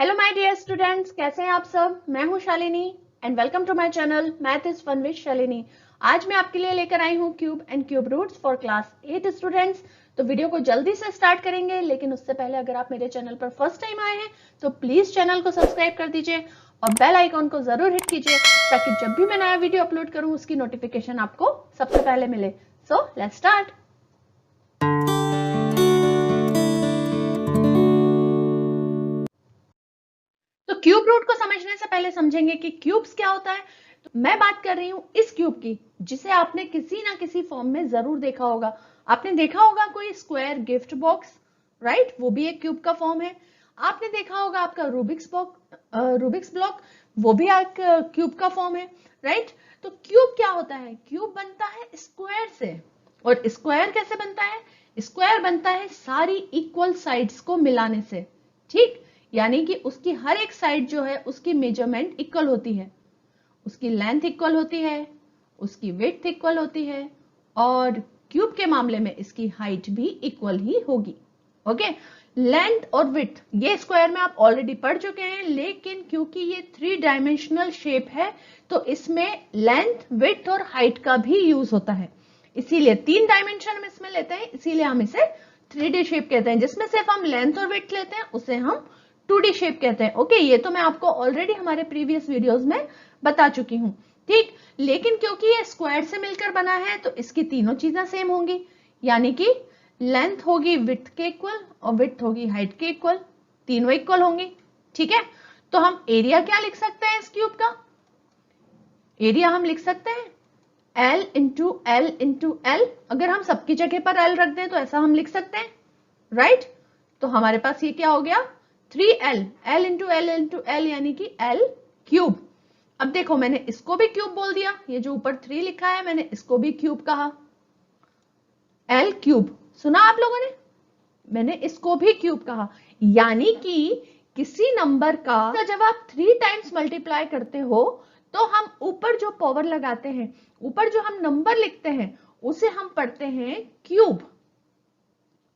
Hello my dear students, कैसे हैं आप सब। मैं हूं Shalini and welcome to my channel math is fun with Shalini. आज मैं आपके लिए लेकर आई हूं cube and cube roots for class 8 students. तो वीडियो को जल्दी से स्टार्ट करेंगे, लेकिन उससे पहले अगर आप मेरे चैनल पर फर्स्ट टाइम आए हैं तो प्लीज चैनल को सब्सक्राइब कर दीजिए और बेल आइकॉन को जरूर हिट कीजिए ताकि जब भी मैं नया वीडियो अपलोड करूं उसकी नोटिफिकेशन आपको सबसे पहले मिले। So let's start. तो क्यूब रूट को समझने से पहले समझेंगे कि क्यूब्स क्या होता है। तो मैं बात कर रही हूं इस क्यूब की जिसे आपने किसी ना किसी फॉर्म में जरूर देखा होगा। आपने देखा होगा कोई स्क्वायर गिफ्ट बॉक्स, राइट, वो भी एक क्यूब का फॉर्म है। आपने देखा होगा आपका रूबिक्स ब्लॉक, वो भी एक क्यूब का फॉर्म है, राइट। तो क्यूब क्या होता है? क्यूब बनता है स्क्वायर से। और स्क्वायर कैसे बनता है? स्क्वायर बनता है सारी इक्वल साइड्स को मिलाने से, ठीक। यानी कि उसकी हर एक साइड जो है उसकी मेजरमेंट इक्वल होती है, उसकी लेंथ इक्वल होती है, उसकी विड्थ इक्वल होती है और क्यूब के मामले में इसकी हाइट भी इक्वल ही होगी। ओके, लेंथ और विड्थ ये स्क्वायर में आप ऑलरेडी पढ़ चुके हैं, लेकिन क्योंकि ये 3 डायमेंशनल शेप है तो इसमें लेंथ, विड्थ और हाइट का भी यूज होता है। इसीलिए 3 डायमेंशन हम इसमें लेते हैं, इसीलिए हम इसे 3D शेप कहते हैं। जिसमें सिर्फ हम लेंथ और विड्थ लेते हैं उसे हम 2D शेप कहते हैं। ओके, ये तो मैं आपको ऑलरेडी हमारे प्रीवियस वीडियोस में बता चुकी हूं, ठीक। लेकिन क्योंकि ये स्क्वायर से मिलकर बना है तो इसकी तीनों चीजें सेम होंगी, यानी कि लेंथ होगी विड्थ के इक्वल और विड्थ होगी हाइट के इक्वल, तीनों इक्वल होंगी, ठीक है। तो हम एरिया क्या लिख सकते हैं इस क्यूब का? एरिया हम लिख सकते हैं L into L into L. अगर हम सबकी जगह पर L रख दें तो ऐसा हम लिख सकते हैं, राइट। तो हमारे पास ये क्या हो गया? 3L, L इंटू एल यानी कि L क्यूब। अब देखो मैंने इसको भी क्यूब बोल दिया, ये जो ऊपर 3 लिखा है मैंने इसको भी क्यूब कहा, L क्यूब। सुना आप लोगों ने? मैंने इसको भी क्यूब कहा। यानी कि किसी नंबर का जब आप 3 टाइम्स मल्टीप्लाई करते हो तो हम ऊपर जो पावर लगाते हैं, ऊपर जो हम नंबर लिखते हैं उसे हम पढ़ते हैं क्यूब।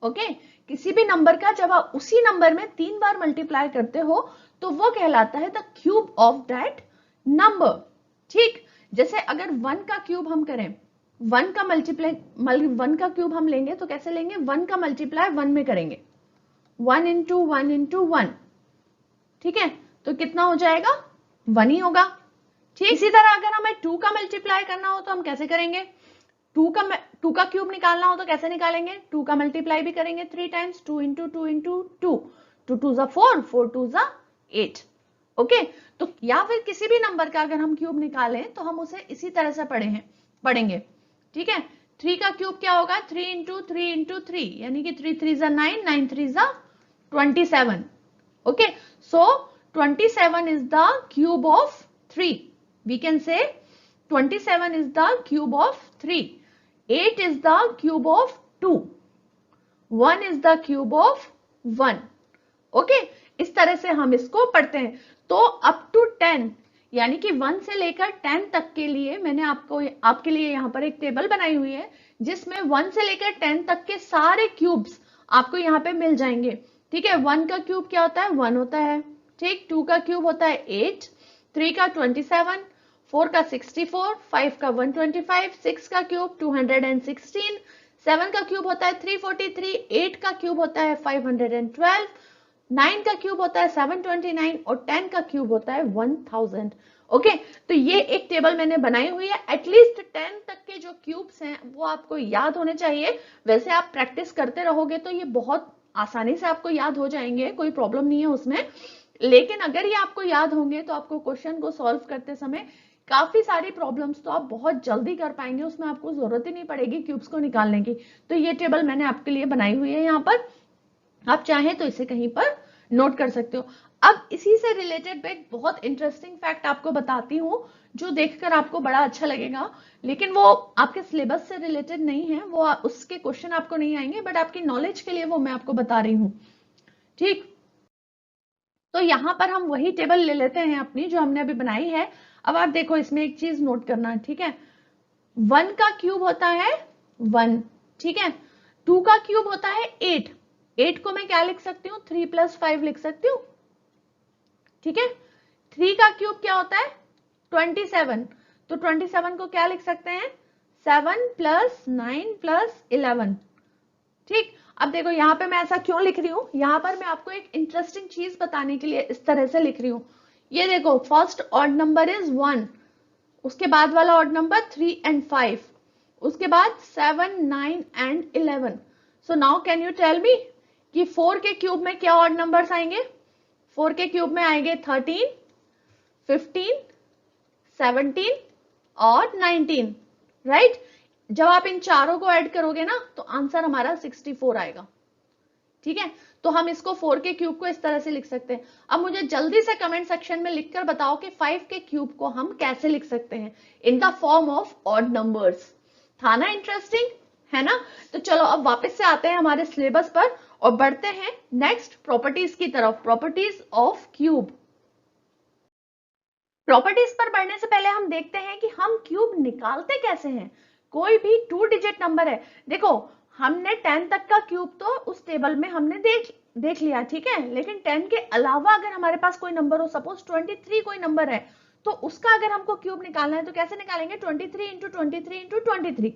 ओके, किसी भी नंबर का जब आप उसी नंबर में 3 बार मल्टीप्लाई करते हो तो वो कहलाता है the cube of that number, ठीक। जैसे अगर 1 का क्यूब हम करें, 1 का मल्टीप्लाई 1 का क्यूब हम लेंगे तो कैसे लेंगे? 1 का मल्टीप्लाई 1 में करेंगे, 1 इंटू 1 इंटू 1, ठीक है। तो कितना हो जाएगा? 1 ही होगा, ठीक। इसी तरह अगर हमें 2 का मल्टीप्लाई करना हो तो हम कैसे करेंगे? 2 का क्यूब निकालना हो तो कैसे निकालेंगे? 2 का मल्टीप्लाई भी करेंगे 3 टाइम्स, 2 इंटू 2 इंटू 2, 2 2 जा 4, 4 2 जा 8। ओके, तो या फिर किसी भी नंबर का अगर हम क्यूब निकालें तो हम उसे इसी तरह से पढ़ेंगे, ठीक है। 3 का क्यूब क्या होगा? 3 इंटू 3 इंटू 3, यानी कि 3 3 जा 9, 9 3 जा 27। Okay, so 27 is the cube of 3. We can say 27 is the cube of 3. 8 is the cube of 2. 1 is the cube of 1. Okay, इस तरह से हम इसको पढ़ते हैं। तो अप टू 10 यानी कि 1 से लेकर 10 तक के लिए मैंने आपके लिए यहाँ पर एक टेबल बनाई हुई है जिसमें 1 से लेकर 10 तक के सारे क्यूब्स आपको यहाँ पे मिल जाएंगे, ठीक है। 1 का क्यूब क्या होता है? 1 होता है, ठीक। 2 का क्यूब होता है 8, 3 का 27, 4 का 64, 5 का 125, 6 का क्यूब 216, 7 का क्यूब होता है 343, 8 का क्यूब होता है 512, 9 का क्यूब होता है 729 और 10 का क्यूब होता है 1000। ओके, तो ये एक टेबल मैंने बनाई हुई है। एटलीस्ट 10 तक के जो क्यूब्स हैं वो आपको याद होने चाहिए। वैसे आप प्रैक्टिस करते रहोगे तो ये बहुत आसानी से आपको याद हो जाएंगे, कोई प्रॉब्लम नहीं है उसमें। लेकिन अगर ये आपको याद होंगे तो आपको क्वेश्चन को सॉल्व करते समय काफी सारी प्रॉब्लम्स तो आप बहुत जल्दी कर पाएंगे, उसमें आपको जरूरत ही नहीं पड़ेगी क्यूब्स को निकालने की। तो ये टेबल मैंने आपके लिए बनाई हुई है यहाँ पर, आप चाहें तो इसे कहीं पर नोट कर सकते हो। अब इसी से रिलेटेड एक बहुत इंटरेस्टिंग फैक्ट आपको बताती हूँ जो देखकर आपको बड़ा अच्छा लगेगा, लेकिन वो आपके सिलेबस से रिलेटेड नहीं है, वो उसके क्वेश्चन आपको नहीं आएंगे, बट आपकी नॉलेज के लिए वो मैं आपको बता रही हूँ, ठीक। तो यहाँ पर हम वही टेबल ले लेते हैं अपनी जो हमने अभी बनाई है। अब आप देखो इसमें एक चीज नोट करना, ठीक है। 1 का क्यूब होता है 1, ठीक है। 2 का क्यूब होता है 8, 8 को मैं क्या लिख सकती हूँ? 3 + 5 लिख सकती हूँ, ठीक है। 3 का क्यूब क्या होता है 27, तो 27 को क्या लिख सकते हैं 7 प्लस 9 प्लस 11। ठीक, अब देखो यहाँ पे मैं ऐसा क्यों लिख रही हूँ, यहाँ पर मैं आपको एक इंटरेस्टिंग चीज बताने के लिए इस तरह से लिख रही हूँ। ये देखो फर्स्ट ऑड नंबर इज 1, उसके बाद वाला ऑड नंबर 3 एंड 5, उसके बाद 7 9 and 11। So now can you tell me कि 4 के क्यूब में क्या ऑड नंबर्स आएंगे, 4 के क्यूब में आएंगे 13 15 17 और 19, राइट। जब आप इन चारों को ऐड करोगे ना तो आंसर हमारा 64 आएगा। ठीक है, तो हम इसको 4 के क्यूब को इस तरह से लिख सकते हैं। अब मुझे जल्दी से कमेंट सेक्शन में लिखकर बताओ कि 5 के क्यूब को हम कैसे लिख सकते हैं in the form of odd numbers. था ना इंटरेस्टिंग, है ना। तो चलो अब वापस से आते हैं हमारे सिलेबस पर और बढ़ते हैं नेक्स्ट प्रॉपर्टीज की तरफ, प्रॉपर्टीज ऑफ क्यूब। प्रॉपर्टीज पर बढ़ने से पहले हम देखते हैं कि हम क्यूब निकालते कैसे हैं। कोई भी 2 डिजिट नंबर है, देखो हमने 10 तक का क्यूब तो उस टेबल में हमने देख लिया, ठीक है, लेकिन 10 के अलावा अगर हमारे पास कोई नंबर हो, सपोज 23 कोई नंबर है, तो उसका अगर हमको क्यूब निकालना है तो कैसे निकालेंगे 23 इंटू 23 इंटू 23।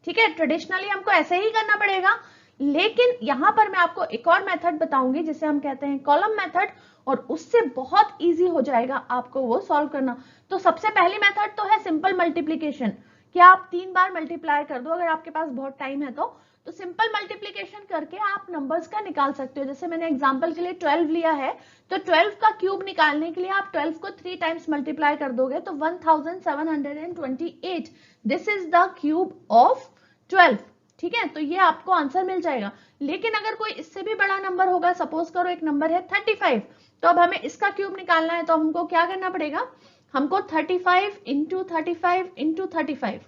ठीक है, ट्रेडिशनली हमको ऐसे ही करना पड़ेगा, लेकिन यहां पर मैं आपको एक और मेथड बताऊंगी जिसे हम कहते हैं कॉलम मेथड, और उससे बहुत इजी हो जाएगा आपको वो सॉल्व करना। तो सबसे पहली मेथड तो है सिंपल मल्टीप्लीकेशन, कि आप 3 बार मल्टीप्लाई कर दो अगर आपके पास बहुत टाइम है तो सिंपल मल्टीप्लीकेशन करके आप नंबर्स का निकाल सकते हो। जैसे मैंने एग्जांपल के लिए 12 लिया है, तो 12 का क्यूब निकालने के लिए आप 12 को 3 टाइम्स मल्टीप्लाई कर दोगे तो 1728, this is the cube of 12। ठीक है, तो ये आपको आंसर मिल जाएगा। लेकिन अगर कोई इससे भी बड़ा नंबर होगा, सपोज करो एक नंबर है 35, तो अब हमें इसका क्यूब निकालना है, तो हमको क्या करना पड़ेगा, हमको 35 इंटू 35 इंटू 35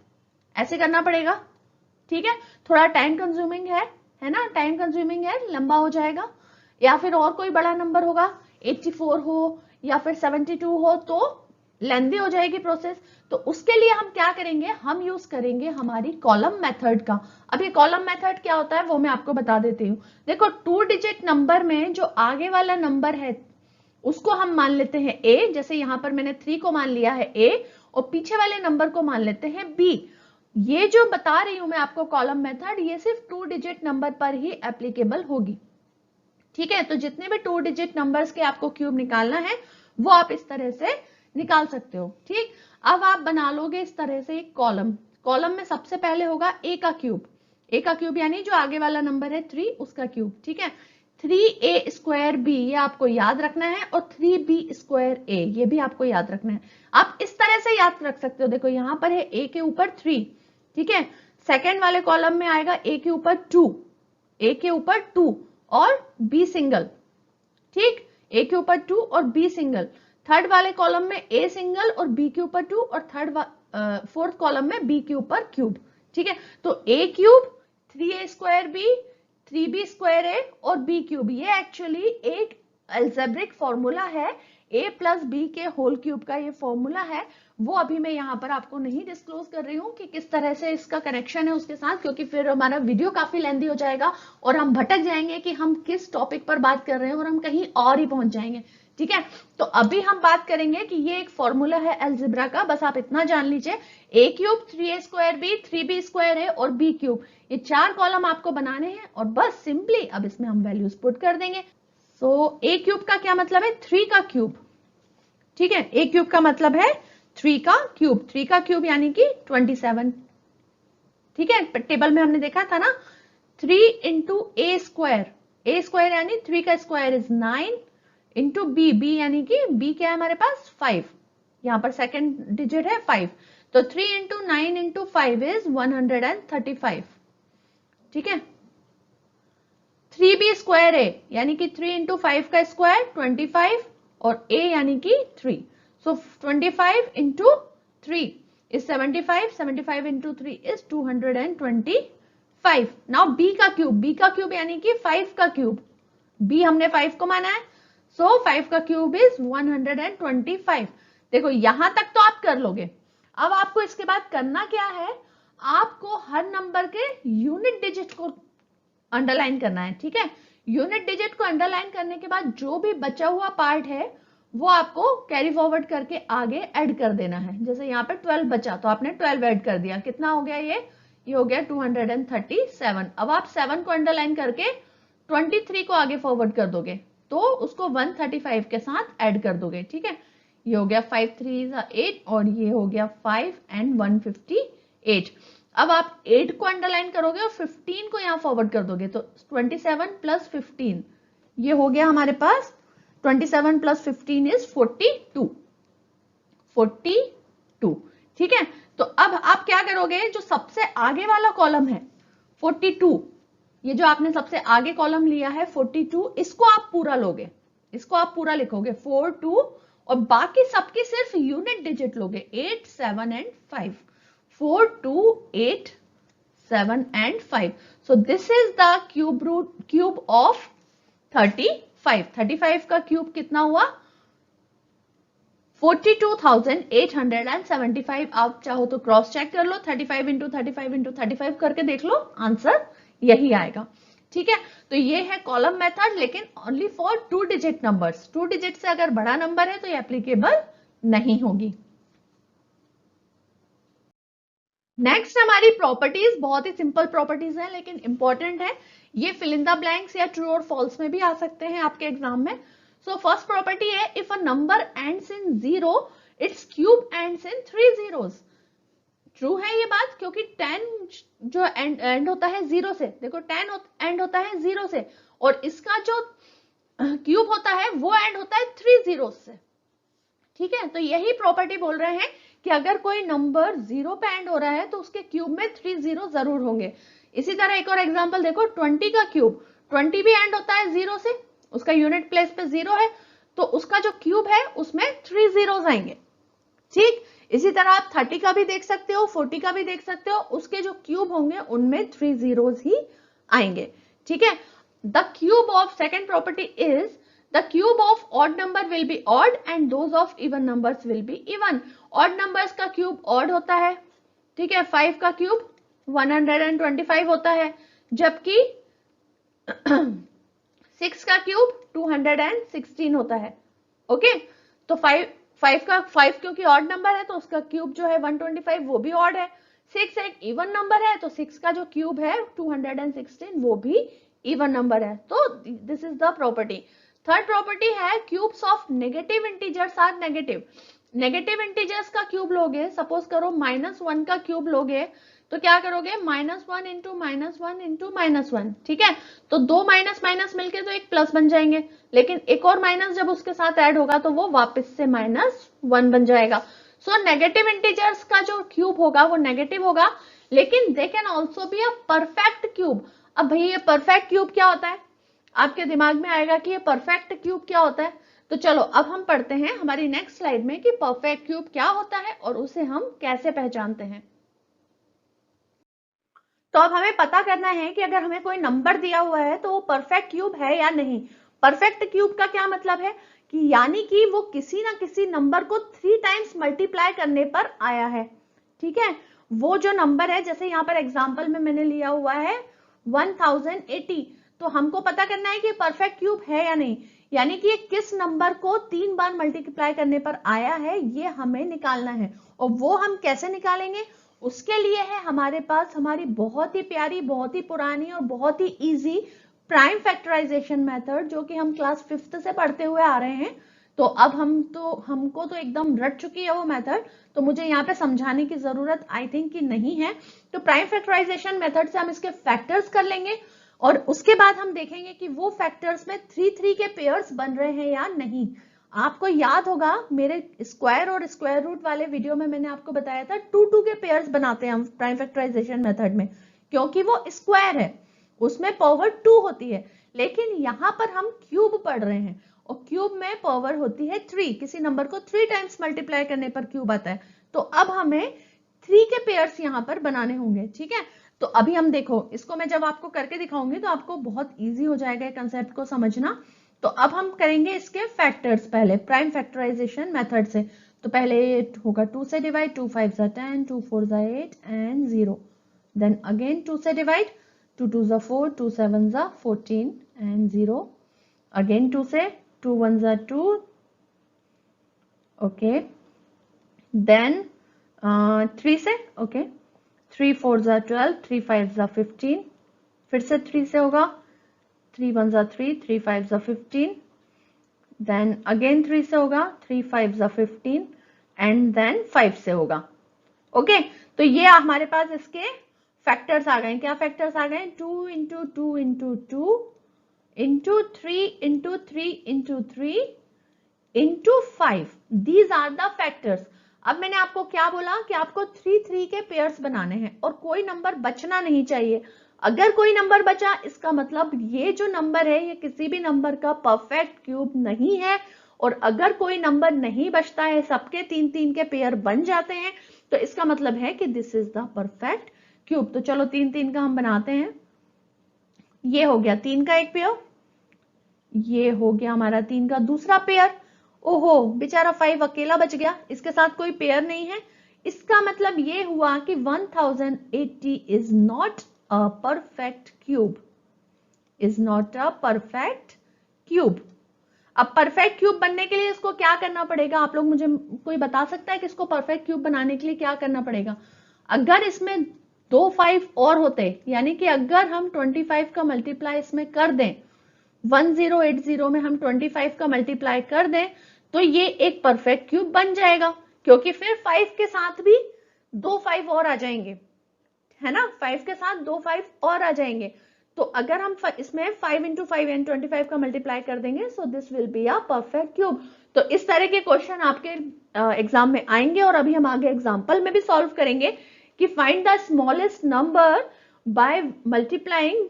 ऐसे करना पड़ेगा। ठीक है, थोड़ा टाइम कंज्यूमिंग है ना, टाइम कंज्यूमिंग है, लंबा हो जाएगा। या फिर और कोई बड़ा नंबर होगा 84 हो या फिर 72 हो तो लेंदी हो जाएगी प्रोसेस। तो उसके लिए हम क्या करेंगे, हम यूज करेंगे हमारी कॉलम मेथड का। अब ये कॉलम मेथड क्या होता है वो मैं आपको बता देती हूँ। देखो 2 डिजिट नंबर में जो आगे वाला नंबर है उसको हम मान लेते हैं ए, जैसे यहां पर मैंने 3 को मान लिया है ए, और पीछे वाले नंबर को मान लेते हैं बी। ये जो बता रही हूं मैं आपको कॉलम मेथड, ये सिर्फ 2 डिजिट नंबर पर ही एप्लीकेबल होगी। ठीक है, तो जितने भी 2 डिजिट नंबर्स के आपको क्यूब निकालना है वो आप इस तरह से निकाल सकते हो। ठीक, अब आप बना लोगे इस तरह से एक कॉलम। कॉलम में सबसे पहले होगा ए का क्यूब, ए का क्यूब यानी जो आगे वाला नंबर है 3 उसका क्यूब। ठीक है, 3a स्क्वायर बी ये आपको याद रखना है, और 3b स्क्वायर ए ये भी आपको याद रखना है। आप इस तरह से याद रख सकते हो, देखो यहां पर है a के ऊपर 3, ठीक है, सेकेंड वाले कॉलम में आएगा a के ऊपर 2, a के ऊपर 2 और b सिंगल। ठीक, a के ऊपर 2 और b सिंगल। थर्ड वाले कॉलम में a सिंगल और b के ऊपर 2, और फोर्थ कॉलम में b के ऊपर क्यूब। ठीक है, तो a cube 3a square b 3b square a और b क्यूब, ये एक्चुअली एक अल्जेब्रिक फॉर्मूला है, a प्लस बी के होल क्यूब का ये फॉर्मूला है। वो अभी मैं यहाँ पर आपको नहीं डिस्क्लोज कर रही हूँ कि किस तरह से इसका कनेक्शन है उसके साथ, क्योंकि फिर हमारा वीडियो काफी लेंदी हो जाएगा और हम भटक जाएंगे कि हम किस टॉपिक पर बात कर रहे हैं और हम कहीं और ही पहुंच जाएंगे। ठीक है, तो अभी हम बात करेंगे कि ये एक फॉर्मूला है अलजेब्रा का, बस आप इतना जान लीजिए, a cube 3a square b 3b square a और b क्यूब, ये 4 कॉलम आपको बनाने हैं और बस सिंपली अब इसमें हम वैल्यूज पुट कर देंगे। सो a क्यूब का क्या मतलब है 3 का क्यूब। ठीक है, a क्यूब का मतलब है 3 का क्यूब, 3 का क्यूब यानी कि 27। ठीक है, टेबल में हमने देखा था ना 3 इंटू a स्क्वायर यानी 3 का स्क्वायर इज 9 इंटू b यानी कि b क्या है हमारे पास 5, यहां पर सेकेंड डिजिट है 5, तो 3 इंटू 9 इंटू 5 इज 135। ठीक है, 3b स्क्वायर ए यानी कि 3 इंटू 5 का स्क्वायर 25 और a यानी कि 3, सो 25 into 3 is 75, 75 into 3 is 225। Now b का क्यूब यानी कि 5 का क्यूब, b हमने 5 को माना है, सो 5 का क्यूब इज 125। देखो यहां तक तो आप कर लोगे। अब आपको इसके बाद करना क्या है, आपको हर नंबर के यूनिट डिजिट को अंडरलाइन करना है। ठीक है, यूनिट डिजिट को अंडरलाइन करने के बाद जो भी बचा हुआ पार्ट है वो आपको कैरी फॉरवर्ड करके आगे ऐड कर देना है। जैसे यहाँ पे 12 बचा तो आपने 12 ऐड कर दिया, कितना हो गया ये हो गया 237। अब आप 7 को अंडरलाइन करके 23 को आगे फॉरवर्ड कर दोगे तो उसको 135 के साथ ऐड कर दोगे, ठीक है। ये हो गया 5 3 8 और ये हो गया 5 एंड 158। अब आप 8 को अंडरलाइन करोगे और 15 को यहाँ फॉरवर्ड कर दोगे तो 27 प्लस 15 ये हो गया हमारे पास 27 प्लस 15 इज 42। ठीक है। तो अब आप क्या करोगे, जो सबसे आगे वाला कॉलम है 42, ये जो आपने सबसे आगे कॉलम लिया है 42, इसको आप पूरा लोगे, इसको आप पूरा लिखोगे 4 2 और बाकी सबकी सिर्फ यूनिट डिजिट लोगे 8 7 and 5। 4 2 8 7 and 5। So this is the cube of 35। 35 का क्यूब कितना हुआ 42,875। आप चाहो तो क्रॉस चेक कर लो, 35 इंटू 35 इंटू 35 करके देख लो, आंसर यही आएगा। ठीक है, तो ये है कॉलम मेथड, लेकिन only for 2 digit numbers. 2 digit से अगर बड़ा नंबर है तो ये एप्लीकेबल नहीं होगी। नेक्स्ट हमारी प्रॉपर्टीज बहुत ही सिंपल प्रॉपर्टीज है लेकिन इंपॉर्टेंट है। ये फिल इन द ब्लैंक्स या ट्रू और फॉल्स में भी आ सकते हैं आपके एग्जाम में। सो फर्स्ट प्रॉपर्टी है, if a number ends in 0 it's cube ends in 3 zeros। True है ये बात, क्योंकि 10 जो एंड होता है 0 से, देखो 10 एंड होता है 0 से और इसका जो क्यूब होता है वो एंड होता है 3 zeros से। ठीक है, तो यही प्रॉपर्टी बोल रहे हैं कि अगर कोई नंबर 0 पे एंड हो रहा है तो उसके क्यूब में 3 0 जरूर होंगे। इसी तरह एक और एग्जांपल देखो, 20 का क्यूब, 20 भी एंड होता है 0 से, उसका यूनिट प्लेस पे 0 है तो उसका जो क्यूब है उसमें 3 zeros आएंगे। ठीक, इसी तरह आप 30 का भी देख सकते हो, 40 का भी देख सकते हो, उसके जो क्यूब होंगे उनमें 3 zeros ही आएंगे। ठीक है, the cube of second property is the cube of odd number will be odd and those of even numbers will be even। odd numbers का क्यूब odd होता है, ठीक है, 5 का क्यूब 125 होता है, जबकि 6 का क्यूब 216 होता है। ओके, तो 5 क्योंकि ऑड नंबर है तो उसका क्यूब जो है 125 वो भी ऑड है। 6 एक इवन नंबर है तो 6 का जो क्यूब है 216 वो भी इवन नंबर है। तो this is the property. Third property है, cubes of negative integers are negative. Negative integers का क्यूब लोगे, सपोज करो -1 का क्यूब लोगे तो क्या करोगे, -1 इंटू -1 इंटू -1। ठीक है, तो दो माइनस माइनस मिलके तो एक प्लस बन जाएंगे, लेकिन एक और माइनस जब उसके साथ ऐड होगा तो वो वापस से -1 बन जाएगा। सो नेगेटिव इंटीजर्स का जो क्यूब होगा वो नेगेटिव होगा, लेकिन they can also be a perfect cube. अब भाई ये परफेक्ट क्यूब क्या होता है, आपके दिमाग में आएगा कि ये परफेक्ट क्यूब क्या होता है। तो चलो अब हम पढ़ते हैं हमारी नेक्स्ट स्लाइड में कि परफेक्ट क्यूब क्या होता है और उसे हम कैसे पहचानते हैं। तो अब हमें पता करना है कि अगर हमें कोई नंबर दिया हुआ है तो वो परफेक्ट क्यूब है या नहीं। परफेक्ट क्यूब का क्या मतलब है कि यानी कि वो किसी ना किसी नंबर को 3 टाइम्स मल्टीप्लाई करने पर आया है। ठीक है, वो जो नंबर है, जैसे यहाँ पर एग्जाम्पल में मैंने लिया हुआ है 1080, तो हमको पता करना है कि परफेक्ट क्यूब है या नहीं, यानी कि ये किस नंबर को 3 बार मल्टीप्लाई करने पर आया है ये हमें निकालना है। और वो हम कैसे निकालेंगे, उसके लिए है हमारे पास हमारी बहुत ही प्यारी, बहुत ही पुरानी और बहुत ही इजी प्राइम फैक्टराइजेशन मेथड, जो कि हम क्लास 5th से पढ़ते हुए आ रहे हैं। तो अब हमको तो एकदम रट चुकी है वो मेथड, तो मुझे यहाँ पे समझाने की जरूरत आई थिंक कि नहीं है। तो प्राइम फैक्टराइजेशन मेथड से हम इसके फैक्टर्स कर लेंगे और उसके बाद हम देखेंगे कि वो फैक्टर्स में 3 के पेयर्स बन रहे हैं या नहीं। आपको याद होगा मेरे स्क्वायर और स्क्वायर रूट वाले वीडियो में मैंने आपको बताया था 2 के पेयर्स बनाते हैं हम प्राइम फैक्टराइजेशन मेथड में, क्योंकि वो स्क्वायर है, उसमें पावर 2 होती है। लेकिन यहाँ पर हम क्यूब पढ़ रहे हैं और क्यूब में पावर होती है 3, किसी नंबर को 3 टाइम्स मल्टीप्लाई करने पर क्यूब आता है। तो अब हमें 3 के पेयर्स यहाँ पर बनाने होंगे। ठीक है, तो अभी हम देखो, इसको मैं जब आपको करके दिखाऊंगी तो आपको बहुत ईजी हो जाएगा कंसेप्ट को समझना। तो अब हम करेंगे इसके फैक्टर्स पहले प्राइम फैक्टराइजेशन मेथड से। तो पहले होगा 2 से डिवाइड, 2 5 10, 2 4 8 एंड 0। देन अगेन 2 से डिवाइड, 2 2 4, 2 7 14 एंड 0। अगेन 2 से, 2 1 2, ओके, देन 3 से, ओके, 3 4 जा 12, 3 5 जा 15, फिर से 3 से होगा, 3 1 जा 3, 3 5 जा 15, देन अगेन 3 से होगा, 3 5 जा 15 एंड देन 5 से होगा। ओके, तो ये हमारे पास इसके फैक्टर्स आ गए। क्या फैक्टर्स आ गए? 2 into 2 into 2 into 3 into 3 into 3 into 5, these are the factors. अब मैंने आपको क्या बोला कि आपको 3 3 के पेयर्स बनाने हैं और कोई नंबर बचना नहीं चाहिए। अगर कोई नंबर बचा, इसका मतलब ये जो नंबर है ये किसी भी नंबर का परफेक्ट क्यूब नहीं है। और अगर कोई नंबर नहीं बचता है, सबके 3 3 के पेयर बन जाते हैं, तो इसका मतलब है कि this is the perfect cube. तो चलो 3 3 का हम बनाते हैं। ये हो गया 3 का एक पेयर, ये हो गया हमारा 3 का दूसरा पेयर। ओहो, बेचारा 5 अकेला बच गया, इसके साथ कोई पेयर नहीं है। इसका मतलब ये हुआ कि 1080 is not a perfect cube, is not a perfect cube. अब परफेक्ट क्यूब बनने के लिए इसको क्या करना पड़ेगा? आप लोग मुझे कोई बता सकता है कि इसको परफेक्ट क्यूब बनाने के लिए क्या करना पड़ेगा? अगर इसमें 2 5 और होते, यानी कि अगर हम 25 का मल्टीप्लाई इसमें कर दें, 1080 में हम 25 का मल्टीप्लाई कर दें, तो ये एक परफेक्ट क्यूब बन जाएगा, क्योंकि फिर 5 के साथ भी 2 5 और आ जाएंगे, है ना? 5 के साथ 2 5 और आ जाएंगे। तो अगर हम इसमें 5 इंटू 5 एंड 25 का मल्टीप्लाई कर देंगे, सो this will be a perfect cube. तो इस तरह के क्वेश्चन आपके एग्जाम में आएंगे और अभी हम आगे एग्जाम्पल में भी सॉल्व करेंगे कि find the smallest number by multiplying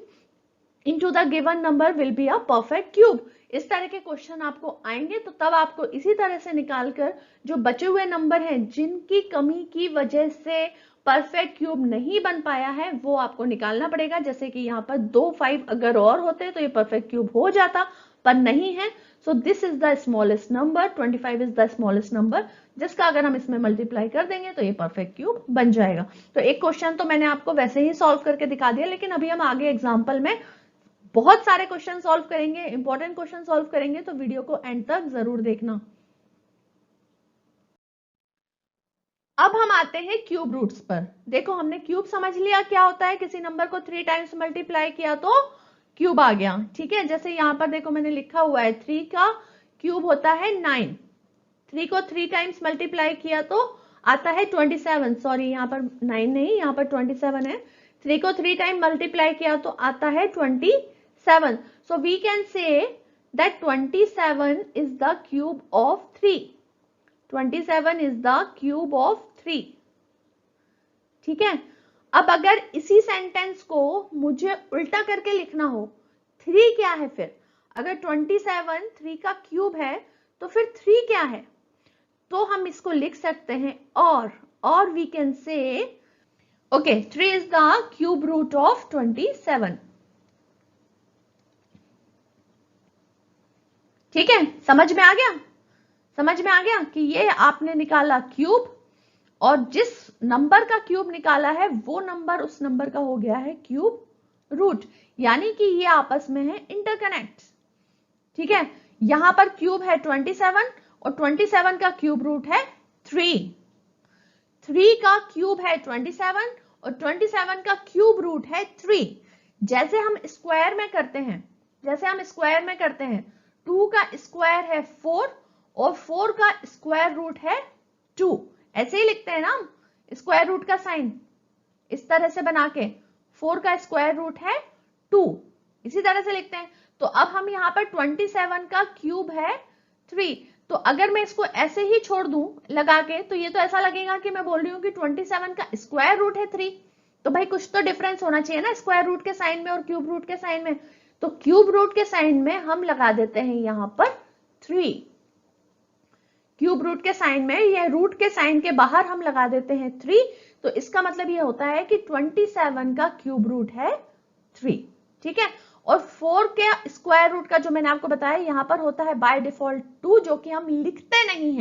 into the given number will be a perfect cube। इस तरह के क्वेश्चन आपको आएंगे, तो तब आपको इसी तरह से निकालकर जो बचे हुए नंबर हैं जिनकी कमी की वजह से परफेक्ट क्यूब नहीं बन पाया है, वो आपको निकालना पड़ेगा। जैसे कि यहाँ पर 2 5 अगर और होते तो ये परफेक्ट क्यूब हो जाता, पर नहीं है। सो this is the smallest number, 25 is the smallest number, जिसका अगर हम इसमें मल्टीप्लाई कर देंगे तो ये परफेक्ट क्यूब बन जाएगा। तो एक क्वेश्चन तो मैंने आपको वैसे ही सॉल्व करके दिखा दिया, लेकिन अभी हम आगे एग्जाम्पल में बहुत सारे क्वेश्चन सॉल्व करेंगे, इंपॉर्टेंट क्वेश्चन सॉल्व करेंगे, तो वीडियो को एंड तक जरूर देखना। अब हम आते हैं क्यूब रूट्स पर। देखो, हमने क्यूब समझ लिया क्या होता है, किसी नंबर को 3 टाइम्स मल्टीप्लाई किया तो क्यूब आ गया, ठीक है। जैसे यहां पर देखो मैंने लिखा हुआ है 3 का क्यूब होता है 9, 3 को 3 टाइम्स मल्टीप्लाई किया तो आता है 27, सॉरी यहाँ पर 9 नहीं, यहाँ पर 27 है। 3 को 3 टाइम मल्टीप्लाई किया तो आता है 27। So we can say that 27 is the cube of 3. 27 is the cube of 3. ठीक है। अब अगर इसी सेंटेंस को मुझे उल्टा करके लिखना हो, 3 क्या है फिर? अगर 27 3 का क्यूब है तो फिर 3 क्या है? तो हम इसको लिख सकते हैं और we can say okay 3 is the cube root of 27। ठीक है, समझ में आ गया? समझ में आ गया कि ये आपने निकाला क्यूब, और जिस नंबर का क्यूब निकाला है वो नंबर उस नंबर का हो गया है क्यूब रूट, यानी कि ये आपस में है इंटरकनेक्ट। ठीक है, यहां पर क्यूब है 27 और 27 का क्यूब रूट है 3। 3 का क्यूब है 27 और 27 का क्यूब रूट है 3। जैसे हम स्क्वायर में करते हैं, 2 का स्क्वायर है 4 और 4 का स्क्वायर रूट है 2, ऐसे ही लिखते हैं ना हम स्क्वायर रूट का साइन, इस तरह से बना के 4 का स्क्वायर रूट है 2, इसी तरह से लिखते हैं। तो अब हम यहाँ पर 27 का क्यूब है 3, तो अगर मैं इसको ऐसे ही छोड़ दूं लगा के, तो ये तो ऐसा लगेगा कि मैं बोल रही हूँ कि 27 का स्क्वायर रूट है 3। तो भाई कुछ तो डिफरेंस होना चाहिए ना स्क्वायर रूट के साइन में और क्यूब रूट के साइन में। तो क्यूब रूट के साइन में हम लगा देते हैं यहां पर 3, क्यूब रूट के साइन में, ये रूट के साइन के बाहर हम लगा देते हैं 3। तो इसका मतलब ये होता है कि 27 का क्यूब रूट है 3। ठीक है, और 4 के स्क्वायर रूट का जो मैंने आपको बताया यहां पर होता है बाय डिफॉल्ट 2, जो कि हम लिखते नहीं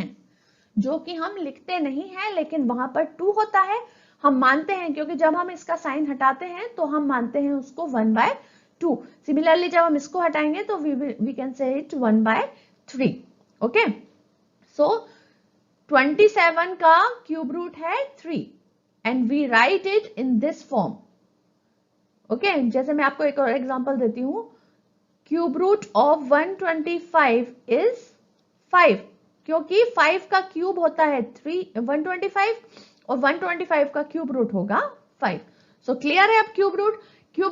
हैं, लेकिन वहां पर 2 होता है, हम मानते हैं, क्योंकि जब हम इसका साइन हटाते हैं तो हम मानते हैं उसको 1/2। सिमिलरली जब हम इसको हटाएंगे तो we can say it 1/3। Okay, so 27 का क्यूब रूट है 3 and we write it in this form. Okay, जैसे मैं आपको एक और एग्जांपल देती हूँ, क्यूब रूट ऑफ 125 इज 5, क्योंकि 5 का क्यूब होता है 125 और 125 का क्यूब रूट होगा 5। सो क्लियर है अब क्यूब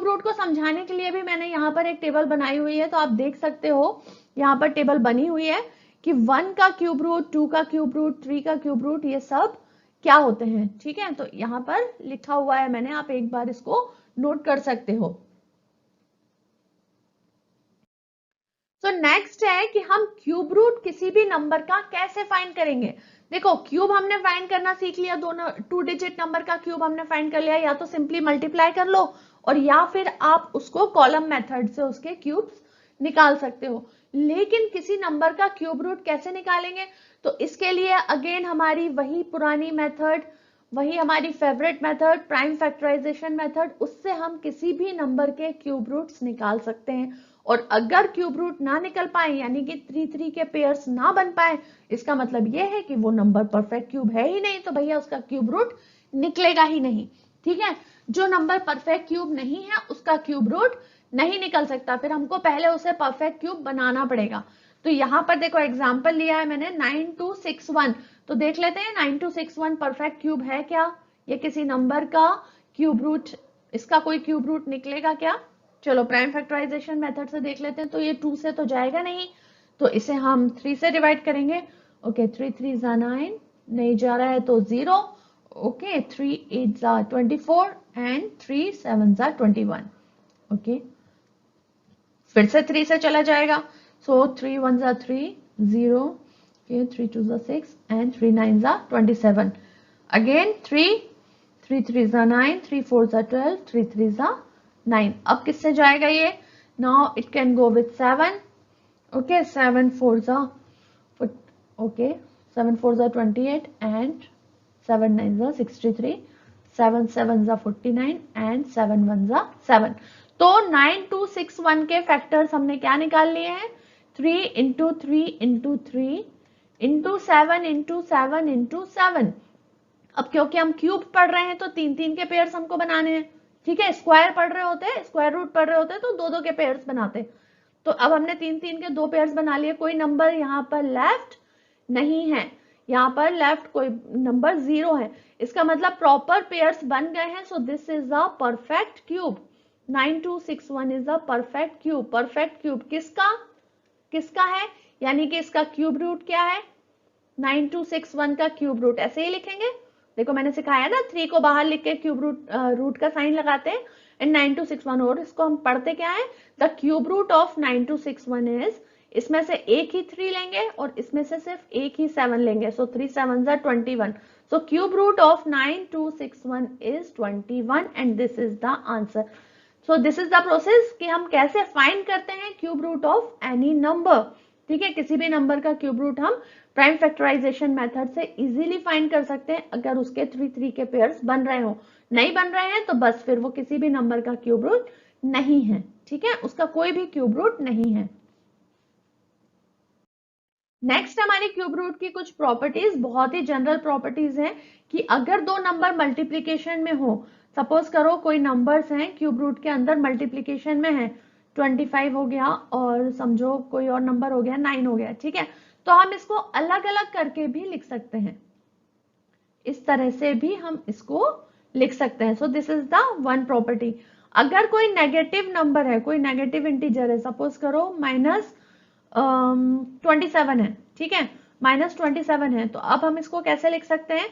रूट को समझाने के लिए भी मैंने यहाँ पर एक टेबल बनाई हुई है, तो आप देख सकते हो यहाँ पर टेबल बनी हुई है कि 1 का क्यूब रूट, 2 का क्यूब रूट, 3 का क्यूब रूट, ये सब क्या होते हैं। ठीक है, तो यहाँ पर लिखा हुआ है मैंने, आप एक बार इसको नोट कर सकते हो। तो नेक्स्ट है कि हम क्यूब रूट किसी भी नंबर का कैसे फाइंड करेंगे। देखो, क्यूब हमने फाइंड करना सीख लिया, दोनों 2 डिजिट नंबर का क्यूब हमने फाइंड कर लिया, या तो सिंपली मल्टीप्लाई कर लो और या फिर आप उसको कॉलम मेथड से उसके क्यूब्स निकाल सकते हो। लेकिन किसी नंबर का क्यूब रूट कैसे निकालेंगे, तो इसके लिए अगेन हमारी वही पुरानी मेथड, वही हमारी favourite method, prime factorisation method, उससे हम किसी भी नंबर के क्यूब रूट्स निकाल सकते हैं। और अगर क्यूब रूट ना निकल पाए, यानी कि 3 के पेयर्स ना बन पाए, इसका मतलब यह है कि वो नंबर परफेक्ट क्यूब है ही नहीं, तो भैया उसका क्यूब रूट निकलेगा ही नहीं। ठीक है, जो नंबर परफेक्ट क्यूब नहीं है उसका क्यूब रूट नहीं निकल सकता, फिर हमको पहले उसे परफेक्ट क्यूब बनाना पड़ेगा। तो यहाँ पर देखो एग्जाम्पल लिया है मैंने 9261, तो देख लेते हैं 9261 परफेक्ट क्यूब है क्या, ये किसी नंबर का क्यूब रूट, इसका कोई क्यूब रूट निकलेगा क्या। चलो प्राइम फैक्टराइजेशन मेथड से देख लेते हैं, तो ये 2 से तो जाएगा नहीं, तो इसे हम 3 से डिवाइड करेंगे। ओके, 3 3 जा 9, नहीं जा रहा है तो 0। ओके, 3 8 जा 24 एंड 3 7 जा 21। ओके, फिर से 3 से चला जाएगा, सो 3 1 जा 3 0, ओके 3 2 जा 6 एंड 3 9 जा 27। अगेन 3 3 3 जा 9, 3 4 जा 12, 3 3 जा 9। अब किससे जाएगा ये, now it can go with 7। Okay, 7 4 जा, ओके 7 4 जा 28 एंड 7 9 जा 63, 7 7 जा 49 एंड 7 1 जा 7। तो 9261 के फैक्टर्स हमने क्या निकाल लिए हैं, 3 into 3 into 3 into 7 into 7 into 7। अब क्योंकि हम क्यूब पढ़ रहे हैं तो 3 के पेयर्स हमको बनाने हैं। ठीक है, स्क्वायर पढ़ रहे होते, स्क्वायर रूट पढ़ रहे होते तो 2 के पेयर्स बनाते। तो अब हमने 3 के 2 पेयर्स बना लिए, कोई नंबर यहाँ पर लेफ्ट नहीं है, यहाँ पर लेफ्ट कोई नंबर 0 है, इसका मतलब प्रॉपर पेयर्स बन गए हैं। सो this is a perfect cube, 9261 is a perfect cube. Perfect cube किसका किसका है, यानी कि इसका क्यूब रूट क्या है, 9261 का क्यूब रूट ऐसे ही लिखेंगे। देखो मैंने सिखाया ना, 3 को बाहर लिख के क्यूब रूट का साइन लगाते हैं एंड 9261, और इसको हम पढ़ते क्या है, the cube root of 9261 is, इसमें से एक ही 3 लेंगे और इसमें से सिर्फ एक ही 7 लेंगे, सो 3 7 जा 21। So cube root of 9261 is 21 and this is the answer. So this is the process कि हम कैसे फाइंड करते हैं cube root of any number. ठीक है, किसी भी नंबर का क्यूब रूट हम प्राइम फैक्टराइजेशन मेथड से इजीली फाइंड कर सकते हैं, अगर उसके 3 के पेयर्स बन रहे हो। नहीं बन रहे हैं तो बस फिर वो किसी भी नंबर का क्यूब रूट नहीं है। ठीक है, उसका कोई भी क्यूब रूट नहीं है। नेक्स्ट हमारी क्यूब रूट की कुछ प्रॉपर्टीज, बहुत ही जनरल प्रॉपर्टीज हैं कि अगर दो नंबर मल्टीप्लीकेशन में हो, सपोज करो कोई नंबर्स हैं क्यूब रूट के अंदर मल्टीप्लीकेशन में है, 25 हो गया और समझो कोई और नंबर हो गया 9 हो गया। ठीक है, तो हम इसको अलग अलग करके भी लिख सकते हैं, इस तरह से भी हम इसको लिख सकते हैं। सो this is the one property. अगर कोई नेगेटिव नंबर है, कोई नेगेटिव इंटीजर है, सपोज करो -27 है, ठीक है, -27 है, तो अब हम इसको कैसे लिख सकते हैं,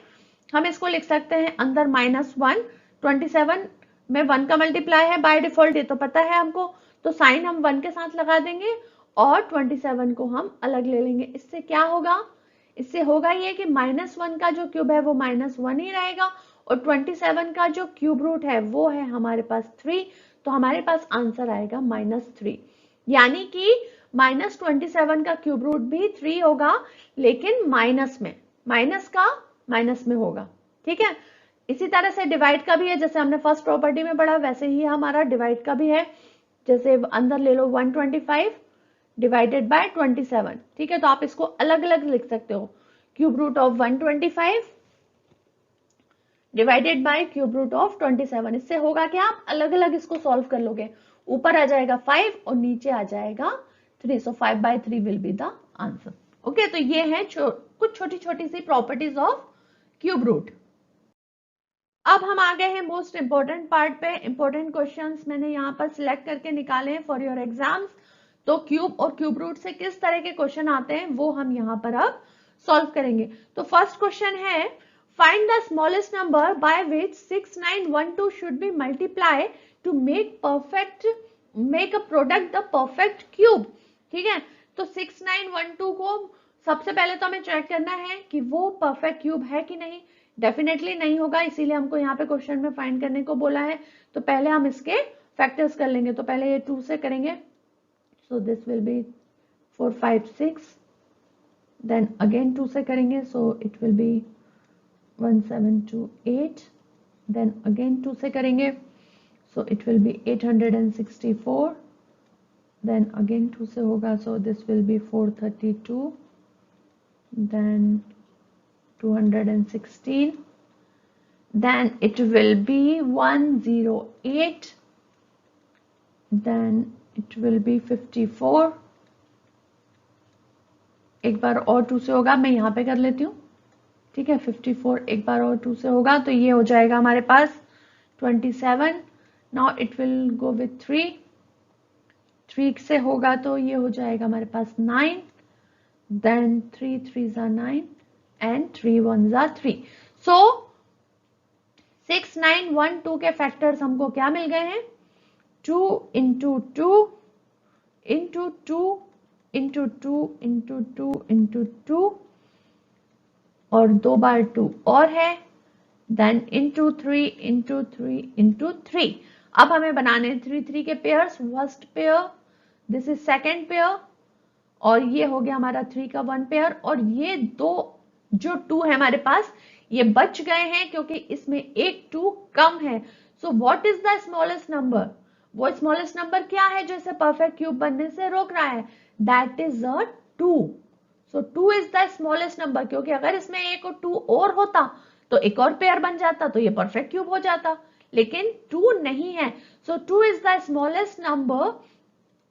हम इसको लिख सकते हैं अंदर -1, 27 में 1 का मल्टीप्लाई है बाय डिफॉल्ट, ये तो पता है हमको, तो साइन हम 1 के साथ लगा देंगे और 27 को हम अलग ले लेंगे। इससे क्या होगा, इससे होगा ये कि -1 का जो क्यूब है वो -1 ही रहेगा और 27 का जो क्यूब रूट है वो है हमारे पास 3, तो हमारे पास आंसर आएगा -3। यानी कि -27 का क्यूब रूट भी 3 होगा, लेकिन माइनस में, माइनस का माइनस में होगा। ठीक है, इसी तरह से डिवाइड का भी है, जैसे हमने फर्स्ट प्रॉपर्टी में पढ़ा वैसे ही हमारा डिवाइड का भी है। जैसे अंदर ले लो 125 डिवाइडेड बाय 27। ठीक है, तो आप इसको अलग अलग लिख सकते हो, cube root of 125 divided by cube root of 27। इससे होगा क्या, आप अलग अलग इसको सॉल्व कर लोगे, ऊपर आ जाएगा 5 और नीचे आ जाएगा 3, सो 5/3 will be the answer. Okay, तो ये है कुछ छोटी छोटी सी प्रॉपर्टीज ऑफ क्यूब रूट। अब हम आ गए हैं मोस्ट इंपॉर्टेंट पार्ट पे। इंपॉर्टेंट क्वेश्चंस मैंने यहाँ पर सिलेक्ट करके निकाले हैं फॉर योर एग्जाम्स। तो क्यूब और क्यूब रूट से किस तरह के क्वेश्चन आते हैं वो हम यहाँ पर अब सॉल्व करेंगे। तो फर्स्ट क्वेश्चन है, find the smallest number by which 6912 should be multiply two make a product the perfect cube. ठीक है, तो 6912 को सबसे पहले तो हमें चेक करना है कि वो परफेक्ट क्यूब है कि नहीं। डेफिनेटली नहीं होगा, इसीलिए हमको यहाँ पे क्वेश्चन में फाइंड करने को बोला है। तो पहले हम इसके फैक्टर्स कर लेंगे। तो पहले ये 2 से करेंगे, so this will be 4 5 6, then again 2 से करेंगे, so it will be 1 7 2 8, then again 2 से करेंगे, so it will be 864, then again 2 से होगा, so this will be 432, then 216, then it will be 108, then it will be 54। एक बार और 2 से होगा, मैं यहाँ पे कर लेती हूँ। ठीक है, 54 एक बार और 2 से होगा, तो ये हो जाएगा हमारे पास 27। Now it will go with 3 से होगा, तो ये हो जाएगा हमारे पास 9, then 3 3s are 9 and 3 1s are 3। So 6912 के फैक्टर्स हमको क्या मिल गए हैं, 2 into 2 into 2 into 2 into 2 into 2 और 2 बार 2 और है, देन into 3 into 3 into 3। अब हमें बनाने 3 3 के pairs, first pair, this is second pair, और ये हो गया हमारा 3 का 1 पेयर, और ये दो जो 2 है हमारे पास ये बच गए हैं क्योंकि इसमें एक 2 कम है। So what is the smallest number, वो स्मॉलेस्ट नंबर क्या है जो इसे परफेक्ट क्यूब बनने से रोक रहा है, that is a 2। So 2 is the smallest number, क्योंकि अगर इसमें एक 2 और होता तो एक और पेयर बन जाता, तो ये परफेक्ट क्यूब हो जाता, लेकिन 2 नहीं है। सो 2 इज द स्मॉलेस्ट नंबर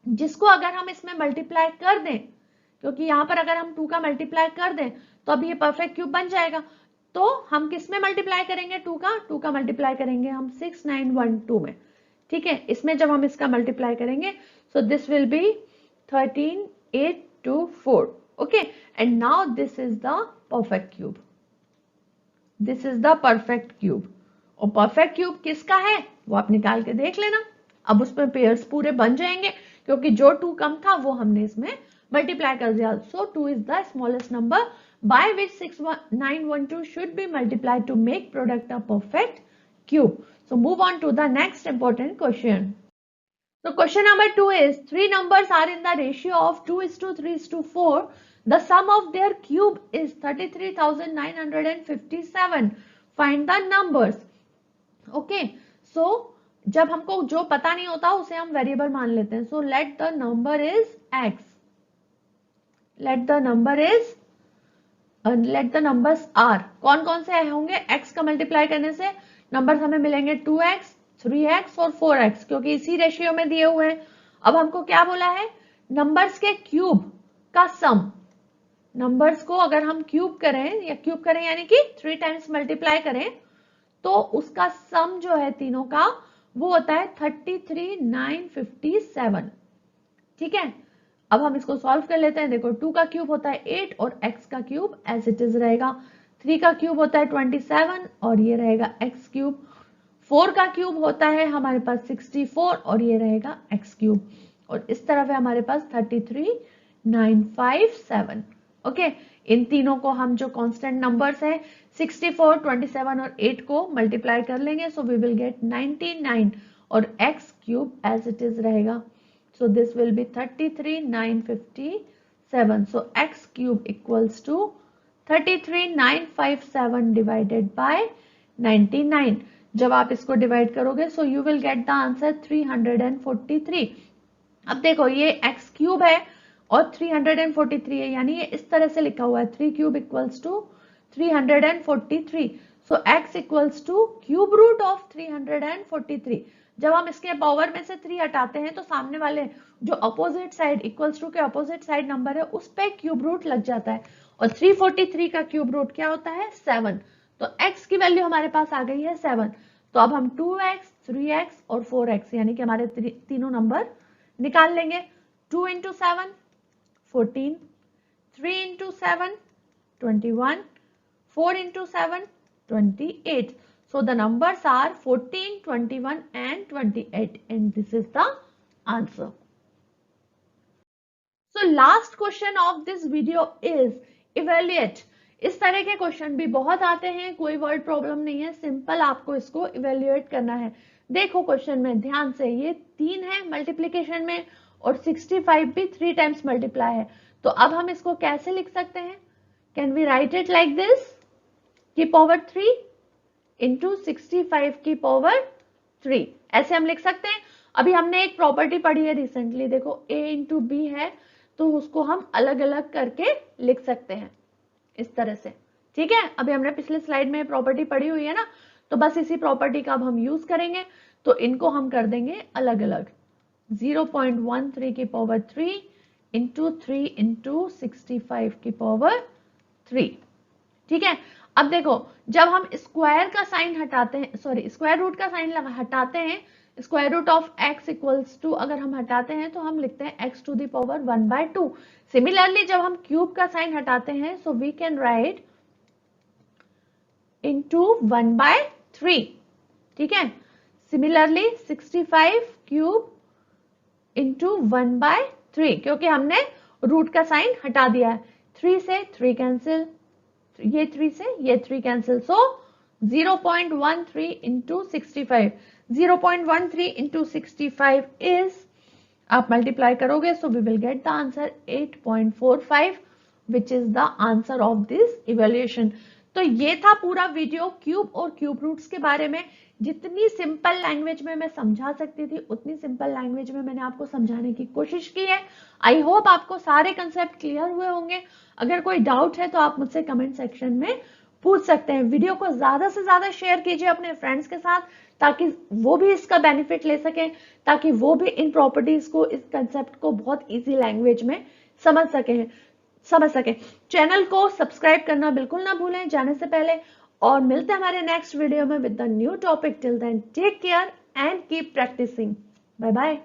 जिसको अगर हम इसमें मल्टीप्लाई कर दें, क्योंकि यहां पर अगर हम 2 का मल्टीप्लाई कर दें तो अब ये परफेक्ट क्यूब बन जाएगा। तो हम किस में मल्टीप्लाई करेंगे, 2 का मल्टीप्लाई करेंगे हम 6912 में। ठीक है, इसमें जब हम इसका मल्टीप्लाई करेंगे, so this will B 13824। Okay, and now this is the perfect cube, this is the perfect cube. और परफेक्ट क्यूब किसका है वो आप निकाल के देख लेना। अब उसमें पेयर्स पूरे बन जाएंगे क्योंकि जो 2 कम था वो हमने इसमें मल्टीप्लाई कर दिया। सो 2 is the smallest number by which 6912 should be multiplied to make product a perfect cube. So move on to the next important question. So question number 2 is, 3 numbers are in the ratio of 2:3:4. The sum of their cube is 33,957. Find the numbers. Okay, so जब हमको जो पता नहीं होता उसे हम variable मान लेते हैं। So let the number is x. Let the numbers are, कौन कौन से होंगे, x का मल्टीप्लाई करने से नंबर्स हमें मिलेंगे 2x, 3x और 4x, क्योंकि इसी रेशियो में दिए हुए हैं। अब हमको क्या बोला है, नंबर्स के क्यूब का सम। नंबर्स को अगर हम क्यूब करें यानी कि 3 टाइम्स मल्टीप्लाई करें तो उसका सम जो है तीनों का वो होता है 33,957। ठीक है, अब हम इसको सॉल्व कर लेते हैं। देखो 2 का क्यूब होता है 8 और x का क्यूब एज इट इज रहेगा, 3 का क्यूब होता है 27 और ये रहेगा x क्यूब, 4 का क्यूब होता है हमारे पास 64 और ये रहेगा x क्यूब, और इस तरफ है हमारे पास 33,957। ओके, इन तीनों को हम जो कांस्टेंट नंबर्स है 64, 27 और 8 को मल्टीप्लाई कर लेंगे, सो वी विल गेट 99 और x cube as it is रहेगा। So this will be 33,957. So x cube equals to 33,957 divided by 99. जब आप इसको डिवाइड करोगे so you will get the answer 343. अब देखो ये x क्यूब है और 343 है, यानी ये इस तरह से लिखा हुआ है 3 cube equals to 343. So x equals to cube root of 343. जब हम इसके पावर में से 3 हटाते हैं तो सामने वाले जो अपोजिट साइड इक्वल्स टू के अपोजिट साइड नंबर है उस पे क्यूब रूट लग जाता है, और 343 का क्यूब रूट क्या होता है 7. तो x की वैल्यू हमारे पास आ गई है 7. तो अब हम 2x, 3x और 4x यानी कि हमारे तीनों नंबर निकाल लेंगे. 2 into 7 14, 3 into 7 21, 4 into 7 28. So the numbers are 14, 21 and 28, and this is the answer. So last question of this video is evaluate. इस तरह के क्वेश्चन भी बहुत आते हैं, कोई वर्ड प्रॉब्लम नहीं है, सिंपल आपको इसको इवेल्युएट करना है. देखो क्वेश्चन में ध्यान से, ये 3 है मल्टीप्लीकेशन में और 65 भी 3 टाइम्स मल्टीप्लाई है. तो अब हम इसको कैसे लिख सकते हैं? Can we write it like this की पावर 3 इंटू 65 की पावर 3, ऐसे हम लिख सकते हैं. अभी हमने एक प्रॉपर्टी पढ़ी है रिसेंटली, देखो a इंटू बी है तो उसको हम अलग अलग करके लिख सकते हैं इस तरह से. ठीक है, अभी हमने पिछले स्लाइड में प्रॉपर्टी पढ़ी हुई है ना, तो बस इसी प्रॉपर्टी का अब हम यूज करेंगे. तो इनको हम कर देंगे अलग अलग. 0.13 की पावर 3 इंटू 3 इंटू 65 की पावर 3. ठीक है, अब देखो जब हम स्क्वायर का साइन हटाते हैं, सॉरी स्क्वायर रूट का साइन हटाते हैं, square root of x equals to अगर हम हटाते हैं तो हम लिखते हैं x to the power 1/2. Similarly जब हम क्यूब का साइन हटाते हैं so we can write into 1/3. ठीक है, सिमिलरली 65 क्यूब इंटू 1/3, क्योंकि हमने रूट का साइन हटा दिया है. 3 से 3 कैंसिल, ये 3 से ये 3 cancel. So 0.13 into 65, 0.13 into 65 is, आप मल्टीप्लाई करोगे so we will get the answer 8.45 which is the answer of this evaluation. तो ये था पूरा वीडियो क्यूब और क्यूब रूट्स के बारे में. जितनी सिंपल लैंग्वेज में मैं समझा सकती थी उतनी सिंपल लैंग्वेज में मैंने आपको समझाने की कोशिश की है. आई होप आपको सारे कंसेप्ट क्लियर हुए होंगे. अगर कोई डाउट है तो आप मुझसे कमेंट सेक्शन में पूछ सकते हैं. वीडियो को ज्यादा से ज्यादा शेयर कीजिए अपने फ्रेंड्स के साथ ताकि वो भी इसका बेनिफिट ले सकें, ताकि वो भी इन प्रॉपर्टीज को, इस कंसेप्ट को बहुत इजी लैंग्वेज में समझ सके. चैनल को सब्सक्राइब करना बिल्कुल ना भूलें जाने से पहले, और मिलते हैं हमारे नेक्स्ट वीडियो में with the new topic. Till then take care and keep practising. Bye bye.